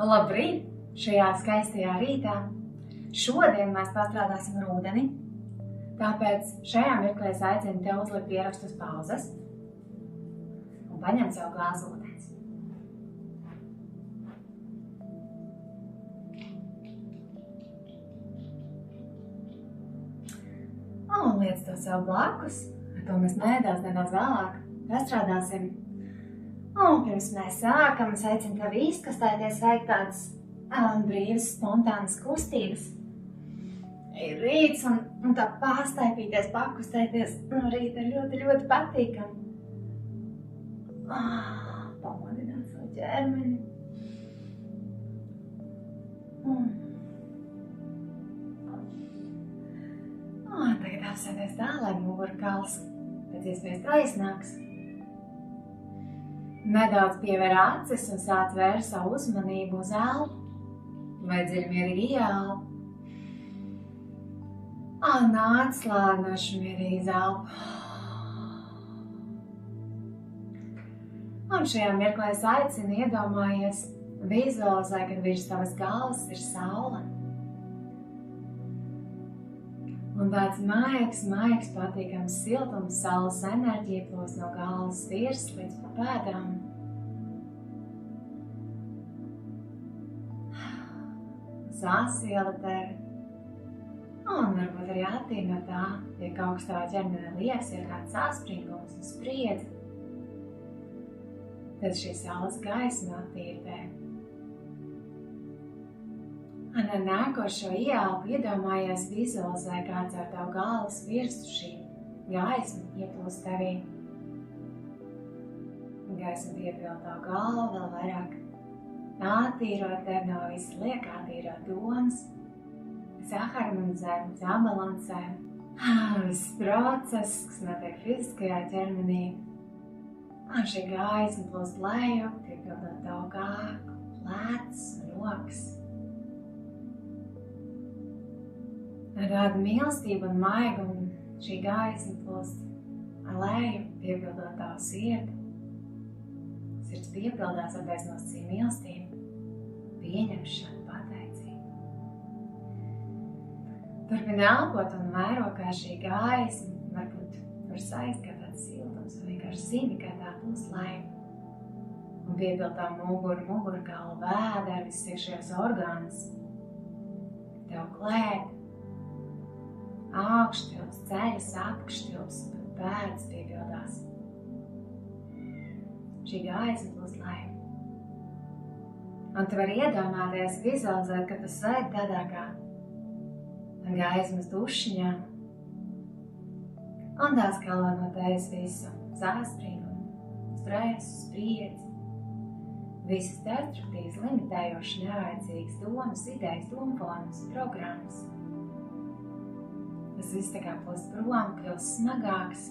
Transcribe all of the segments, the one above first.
Labrīt! Šajā skaistajā rītā šodien mēs pastrādāsim ar ūdeni, tāpēc šajā mirklī es aicinu tev uzlikt ierakstu uz pauzes un paņemt savu glāzi ūdens. Un liec to sev blakus, ar to mēs nedaudz vēlāk pastrādāsim. Un pirms mēs sākam, es aicinu tevi izkustēties, veikt tādas brīvas, spontānas kustības. Ir rīts un tā pārstaipīties, pakustēties no rīta ir ļoti, ļoti patīkami. Pamodināt savu ķermeni. Tagad apsēties tā, lai mugurkauls pēc iespējas taisnāks. Nedaudz piever acis un sāc vērst savu uzmanību uz elpu vai dziļmierīgi ieelpu. Nāc slānoši mierīgi uz elpu. Un šajā mirklī es aicinu iedomājies, vizualizē, ka virs tavas galvas ir saule. Un tāds maigs, patīkams siltums, saules enerģija plūst no galvas virsmas līdz pēdām. Sasiela tevi. Un varbūt arī attīna tā, ja kaut kas tavā ķermenī liekas, ir kāds saspringums un spriedzi. Tad šī saules gaisma attīra tevi. Un ar nākošo ieelpu iedomājies, vizualizē, kā caur tavu galvas virsmu šī gaisma ieplūst tevī. Gaisma piepilda tavu galvu vēl vairāk, attīrot tevi no visa liekā, attīrot domas, saharmonizē, sabalansē. Viss process, kas notiek fiziskajā ķermenī. Un šī gaisma plūst leju, piepildot tavu kāku, plecs un rokas. Ar tādu mīlestību un maigumu šī gaisma plūst leju, piepildot tavu sirdi. Sirds piepildās ar beznosacīju mīlestību, pieņemšanu, pateicību. Turpini elpot un vēro, kā šī gaisma varbūt var saist kā tāds siltums, vai vienkārši zini, kā tā plūst leju. Un piepild tavu mugurkaulu, vēderi, visus iekšējos orgānus, tev klēt, augšstilps, ceļas, apakšstilps, pēdas piepildās. Šī gaisma plūst leju. Un tu vari iedomāties, vizualizēt, ka tu sēdi tādā kā gaismas dušiņā. Un tās kalvo no tevis visu sāspringumu, stresu, spriedzi, visas destruktīvas, limitējošas, nevajadzīgas domas, idejas, domformas, programmas. Tas viss tā kā plūst prom, kļūst smagāks,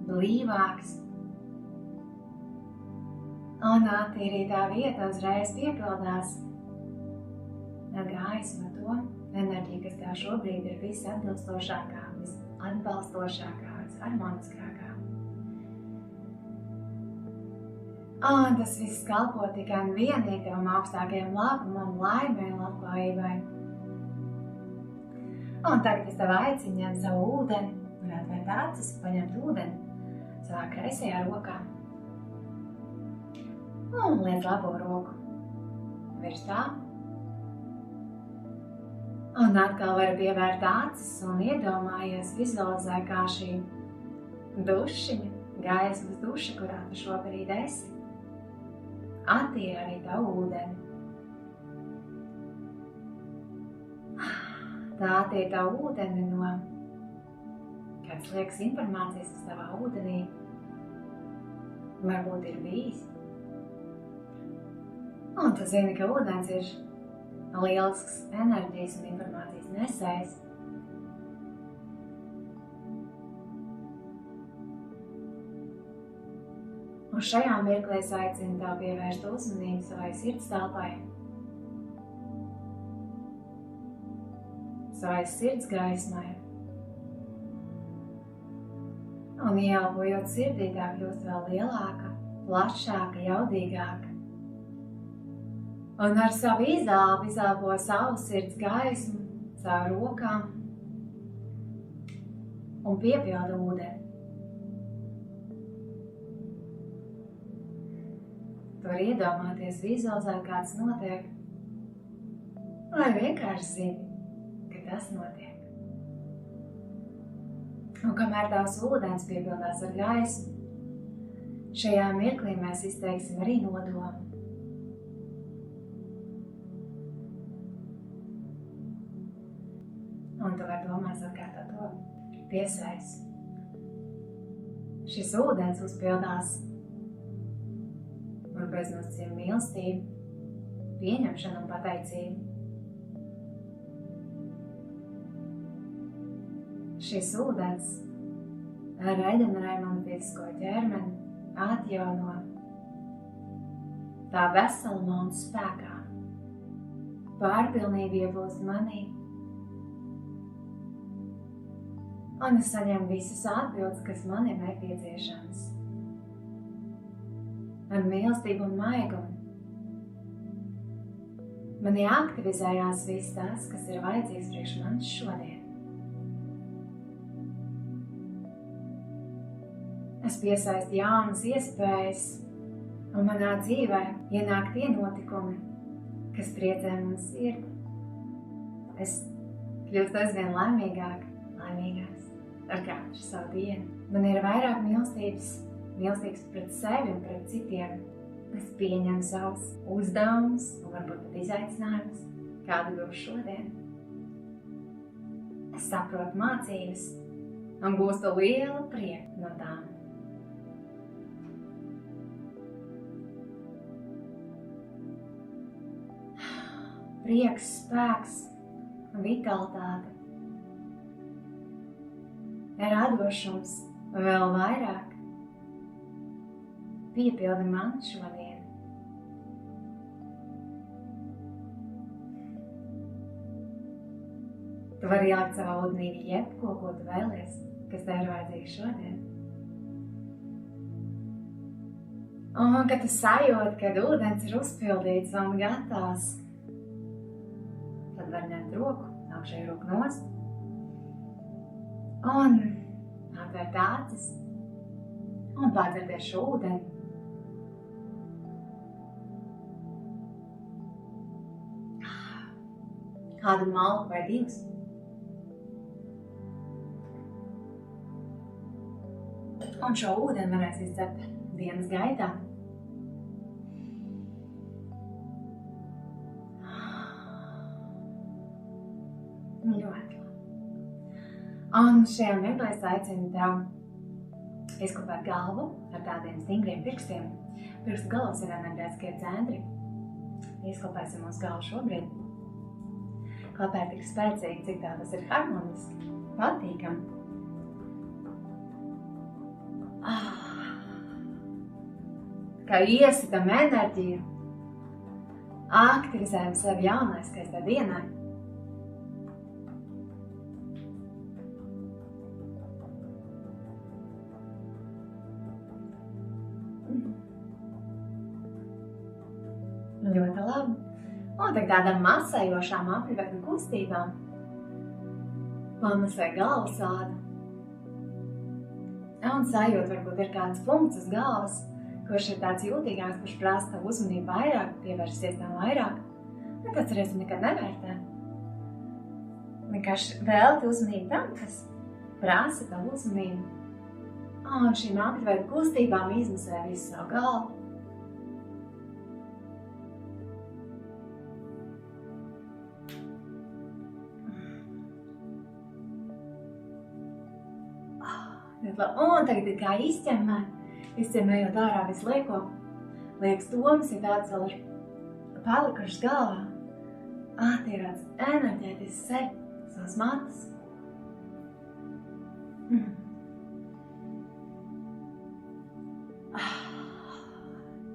blīvāks. Un attīrītā vieta uzreiz piepildās ar gaismu, to enerģiju, kas tev šobrīd ir visatbilstošākā, visatbalstošākā, visharmoniskākā. Un tas viss kalpo tikai un vienīgi tavam augstākajam labumam, laimei un labklājībai. Un tagad es tev aicinu ņemt savu ūdeni, varētu vērt acis, paņemt ūdeni savā kreisajā rokā. Un liec labo roku virs tā. Un atkal vari pievērt acis un iedomājies, vizualizē, kā šī dušiņa, gaismas duša, kurā tu šobrīd esi, attīra arī tavu ūdeni. Tā attīra tavu ūdeni no kādas liekas informācijas, kas tavā ūdenī varbūt ir bijis. Un tu zini, ka ūdens ir lielisks enerģijas un informācijas nesējs. Un šajā mirklī es aicinu tev pievērst uzmanību savai sirds telpai, savai sirds gaismai. Un ieelpojot sirdī, tā kļūst vēl lielāka, plašāka, jaudīgāka. Un ar savu izelpo savu sirds gaismu, savu rokām un piepilda ūdeni. Tu vari iedomāties, vizualizēt, kā tas notiek, vai vienkārši zini, ka tas notiek. Un kamēr tavs ūdens piepildās ar gaismu, šajā mirklī mēs izteiksim arī nodomu. Un tu vari domās atkārtot to. Piesaist. Šis ūdens uzpildās ar beznosacījumu mīlestību, pieņemšanu un pateicību. Šis ūdens reģenerē manu fizisko ķermeni, atjauno tā veselumā un spēkā. Pārpilnība ieplūst manī. Un es saņemu visas atbildes, kas man ir nepieciešamas. Ar mīlestību un maigumu. Manī aktivizējās viss tas, kas ir vajadzīgs priekš manis šodien. Es piesaistu jaunas iespējas, un manā dzīvē ienāk tie notikumi, kas priecē manu sirdi. Es kļūstu aizvien laimīgāks ar katru savu dienu. Man ir vairāk mīlestīgs pret sevi un pret citiem. Es pieņemu savus uzdevumus un varbūt pat izaicinājumus, kādu būs šodien. Es saprotu mācības un gūstu lielu prieku no tām. Prieks, spēks un vitalitāte. Radošums vēl vairāk piepildi man šodien. Tu vari ielikt savā ūdenī jebko, ko tu vēlies, kas tev ir vajadzīgs šodien. Un, kad tu sajūti, kad ūdens ir uzpildīts un gatavs, tad var ņemt roku, augšēju roku nost un atvērt acis un pārdzerties šo ūdeni. Kādu malku vai divus. Un šo ūdeni varēs izdzert dienas gaitā. Ļoti labi. Un šajā mirklī es aicinu tev izkopēt galvu ar tādiem stingriem pirkstiem. Pirkstu galos ir enerģētiskie centri. Izkopēsim mūsu galvu šobrīd. Klapēt tik spēcīgi, cik tā tas ir harmoniski, patīkam. Kā iesitam enerģiju, aktivizējam sevi jaunai skaistai dienai. Ļoti labi. Un tagad tādām masējošām apļu kustībām pamasē galvasādu. Un sajūt, varbūt ir kāds punkts uz galvas, kurš ir tāds jūtīgāks, kurš prasa tavu uzmanību vairāk, pievērsies tam vairāk. Nekāds reizes nekad nevērtē. Vienkārši velti uzmanību tam, kas prasa tavu uzmanību. Un šīm apļu kustībām izmasē visu savu galvu. Un tagad ir kā izķemmējot ārā visu lieko. Liekas domas, ja tāds vēl ir palikušas galvā. Attīrāts enerģētiski sevi, savas matas.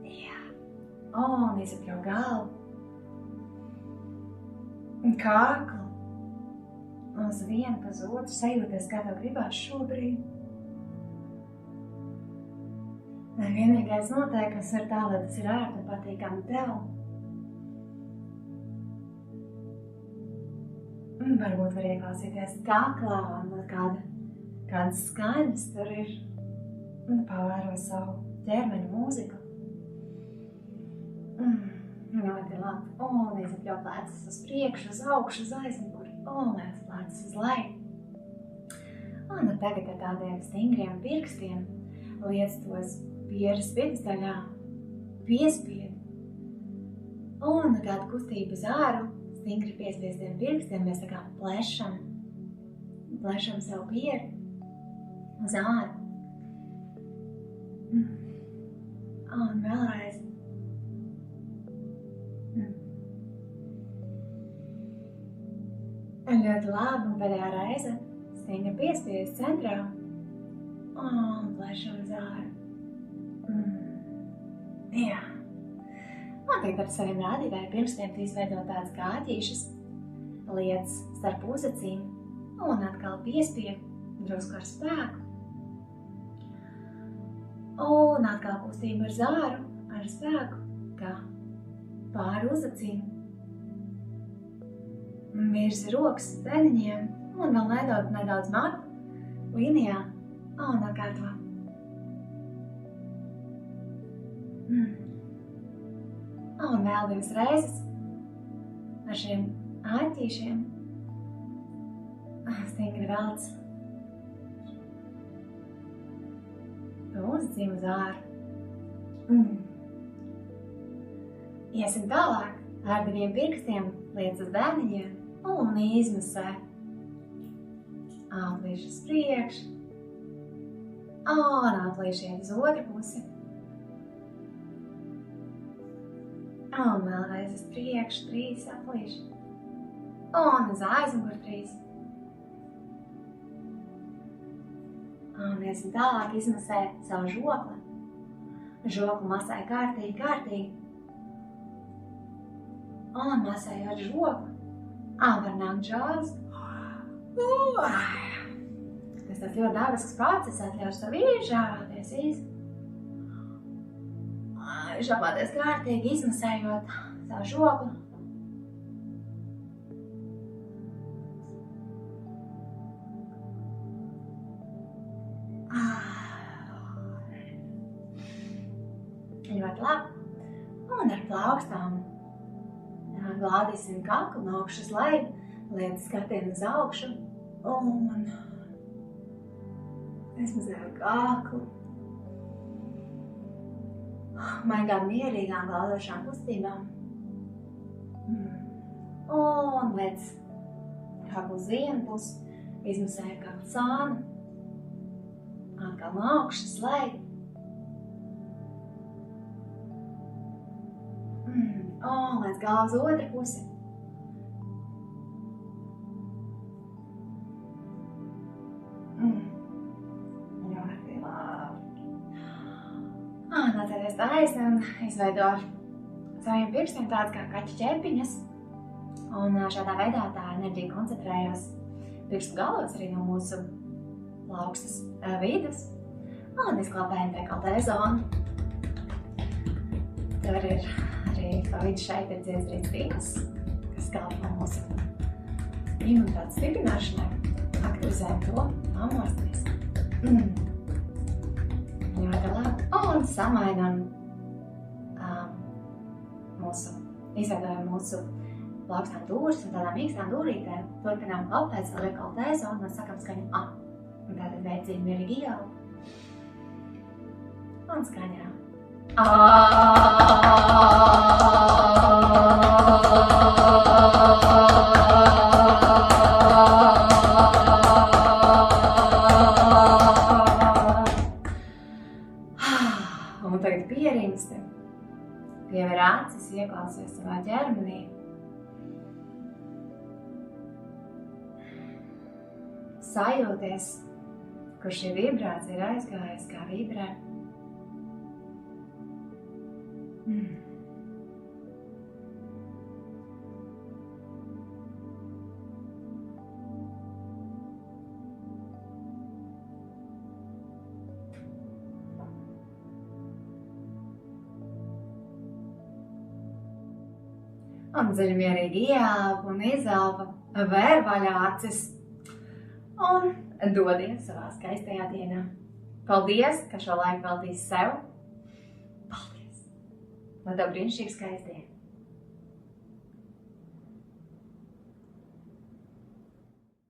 Jā. Un izapļau galvu. Un kāklu. Uz vienu pēc otru sajūties, kā tev gribās šobrīd. Vienīgais noteikums ir tā, lai tas ir ērti un patīkami tev. Varbūt var ieklausīties kaklā un kādas skaņas tur ir. Pavēro savu ķermeņa mūziku. Ļoti labi. Un izapļo plecus uz priekšu, uz augšu, uz aizmuguri. Un liec plecus uz leju. Un tagad ar tādiem stingriem pirkstiem liec tos pieras vidusdaļā, piespied. Un kādu kustību uz āru, stingri piespiestiem pirkstiem mēs tā kā plešam savu pieru uz āru. Un vēlreiz. Ļoti labi, un pēdējā reize stingri piespiest centrā un plešam uz āru. Jā. Un tagad ar saviem rādītāju pirkstiem tu izveido tādas kāķīšas, liec starp uzacīm un atkal piespied drusku ar spēku. Un atkal kustība ar zāru, ar spēku, kā pāri uzacīm. Virzi rokas pēdiņiem un vēl nedaudz matu līnijā un atkārto. Un vēl 2 reizes ar šiem āķīšiem stingri velc uzacīm uz āru. Iesim tālāk ar 2 pirkstiem liec uz bēniņiem un izmasē. Atlīš uz priekšu un atlīšiet uz otru pusi. Un vēlreiz uz priekšu 3 atlīši. Un uz aizmuguri 3. Un iesim tālāk izmasē savu žokli. Žokli masē kārtīgi. Un masējot žokli. Var nākt žāvis. Tas tāds ļoti dabisks process, atļauj sev izžāvēties, žāvēties kārtīgi, izmasējot savu žokli. Ļoti labi. Un ar plaukstām glādīsim kaklu no augšas uz leju, liec skatienu uz augšu un izmazēju kaklu. Maigām mierīgām glādošām kustībām. Un liec kaklu uz vienu pusi, izmazēju kaklu sānu. Atkal no augšas uz leju. Un liec galvu uz otru pusi. Ļoti labi. Un atceries taisni un izveido ar saviem pirkstiem tādas kā kaķa ķepiņas. Un šādā veidā tā enerģija koncentrējās pirkstu galos arī no mūsu plaukstas vidus. Un izklāpējam dekoltē zonu. Tur ir arī pa vidu šeit ir dziedzrīts tīkls, kas kalpo mūsu imunitātes stiprināšanai, aktivizējam to, pamosties. Ļoti labi. Un samainam izveidojam mūsu plaukstām dūris un tādām mīkstām dūrītēm. Turpinām klapēt savu dekoltē zonu un sakam skaņu A. Un tātad veicina mierīgi ieelpu. Un skaņā. Un tagad pierimsti. Piever acis, ieklausies savā ķermenī. Sajūties, kur šī vibrācija ir aizgājusi, kā vibrē. Un dziļmierīgi ieelpa un izelpa, vēr vaļā acis un dodies savā skaistajā dienā. Paldies, ka šo laiku veltīsi sev. Paldies! Lai tev brīnišķīgi skaisti diena!